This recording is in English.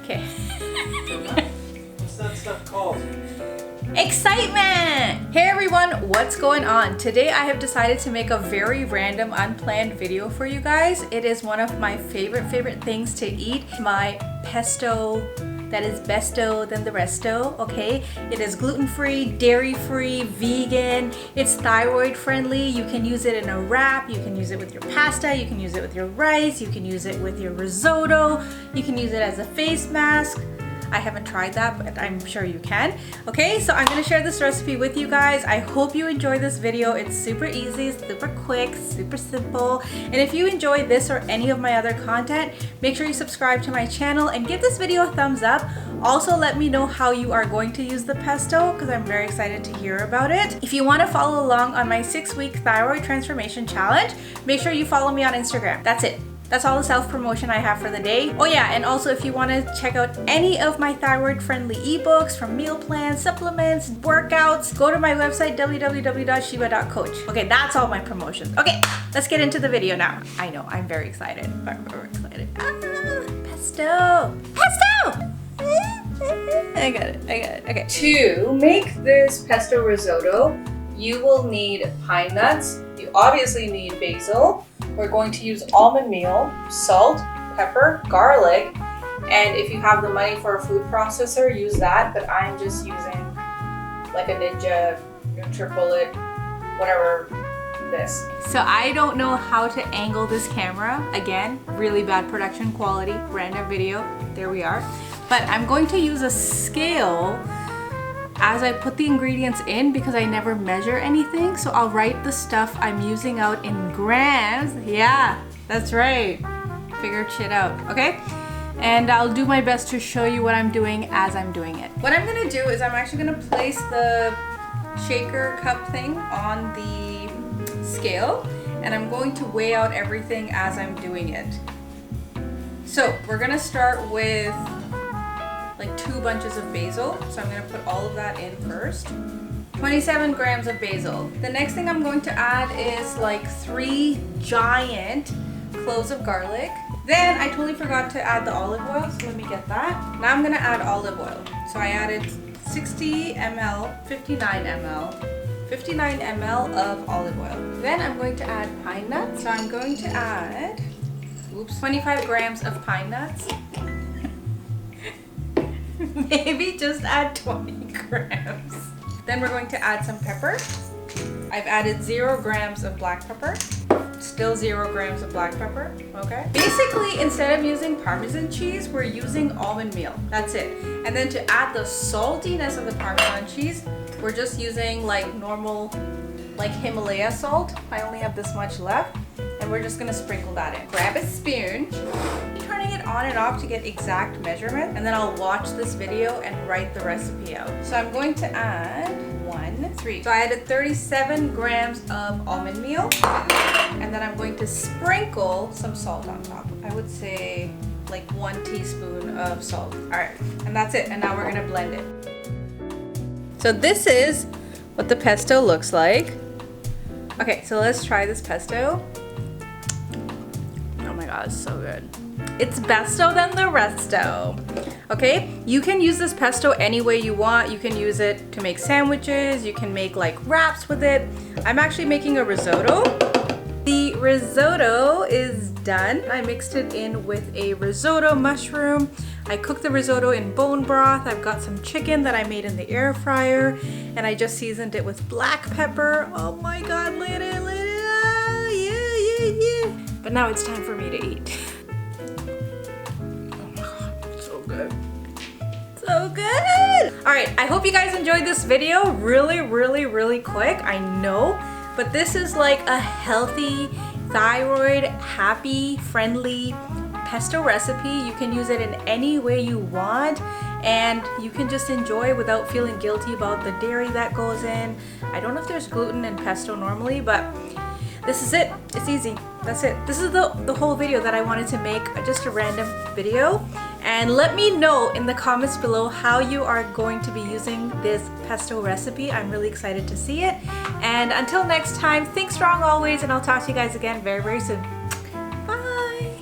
Okay. What's that stuff called? Excitement! Hey everyone, what's going on? Today I have decided to make a very random, unplanned video for you guys. It is one of my favorite things to eat. My pesto that is besto than the resto, okay? It is gluten-free, dairy-free, vegan. It's thyroid friendly. You can use it in a wrap. You can use it with your pasta. You can use it with your rice. You can use it with your risotto. You can use it as a face mask. I haven't tried that, but I'm sure you can. Okay, so I'm gonna share this recipe with you guys. I hope you enjoy this video. It's super easy, super quick, super simple. And if you enjoy this or any of my other content, make sure you subscribe to my channel and give this video a thumbs up. Also, let me know how you are going to use the pesto because I'm very excited to hear about it. If you want to follow along on my 6-week thyroid transformation challenge, make sure you follow me on Instagram. That's it. That's all the self-promotion I have for the day. Oh yeah, and also if you want to check out any of my thyroid-friendly ebooks from meal plans, supplements, workouts, go to my website www.shiva.coach. Okay, that's all my promotions. Okay, let's get into the video now. I know, I'm very excited. Very excited. Pesto! Pesto! I got it. Okay. To make this pesto risotto, you will need pine nuts. You obviously need basil. We're going to use almond meal, salt, pepper, garlic, and if you have the money for a food processor, use that, but I'm just using like a Ninja, NutriBullet, whatever this. So I don't know how to angle this camera. Again, really bad production quality, random video, there we are. But I'm going to use a scale as I put the ingredients in because I never measure anything. So I'll write the stuff I'm using out in grams. Yeah, that's right. Figured shit out, okay? And I'll do my best to show you what I'm doing as I'm doing it. What I'm gonna do is I'm actually gonna place the shaker cup thing on the scale and I'm going to weigh out everything as I'm doing it. So we're gonna start with like 2 bunches of basil. So I'm gonna put all of that in first. 27 grams of basil. The next thing I'm going to add is like 3 giant cloves of garlic. Then I totally forgot to add the olive oil, so let me get that. Now I'm gonna add olive oil. So I added 60 ml, 59 ml of olive oil. Then I'm going to add pine nuts. So I'm going to add, 25 grams of pine nuts. Maybe just add 20 grams. Then we're going to add some pepper. I've added 0 grams of black pepper. Still 0 grams of black pepper, okay? Basically, instead of using Parmesan cheese, we're using almond meal. That's it. And then to add the saltiness of the Parmesan cheese, we're just using like normal, like Himalaya salt. I only have this much left. And we're just gonna sprinkle that in. Grab a spoon, turning it on and off to get exact measurement, and then I'll watch this video and write the recipe out. So I'm going to add 3. So I added 37 grams of almond meal, and then I'm going to sprinkle some salt on top. I would say like 1 teaspoon of salt. All right, and that's it. And now we're gonna blend it. So this is what the pesto looks like. Okay, so let's try this pesto. Oh my god, it's so good. It's besto than the resto. Okay, you can use this pesto any way you want. You can use it to make sandwiches. You can make like wraps with it. I'm actually making a risotto. The risotto is done. I mixed it in with a risotto mushroom. I cooked the risotto in bone broth. I've got some chicken that I made in the air fryer, and I just seasoned it with black pepper. Oh my god, look at it, look at it. Oh, yeah. But now it's time for me to eat. Oh my god, so good. So good! Alright, I hope you guys enjoyed this video. Really quick, I know. But this is like a healthy, thyroid, happy, friendly pesto recipe. You can use it in any way you want, and you can just enjoy without feeling guilty about the dairy that goes in. I don't know if there's gluten in pesto normally, but this is it. It's easy. That's it. This is the whole video that I wanted to make, just a random video. And let me know in the comments below how you are going to be using this pesto recipe. I'm really excited to see it. And until next time, think strong always, and I'll talk to you guys again very soon. Bye!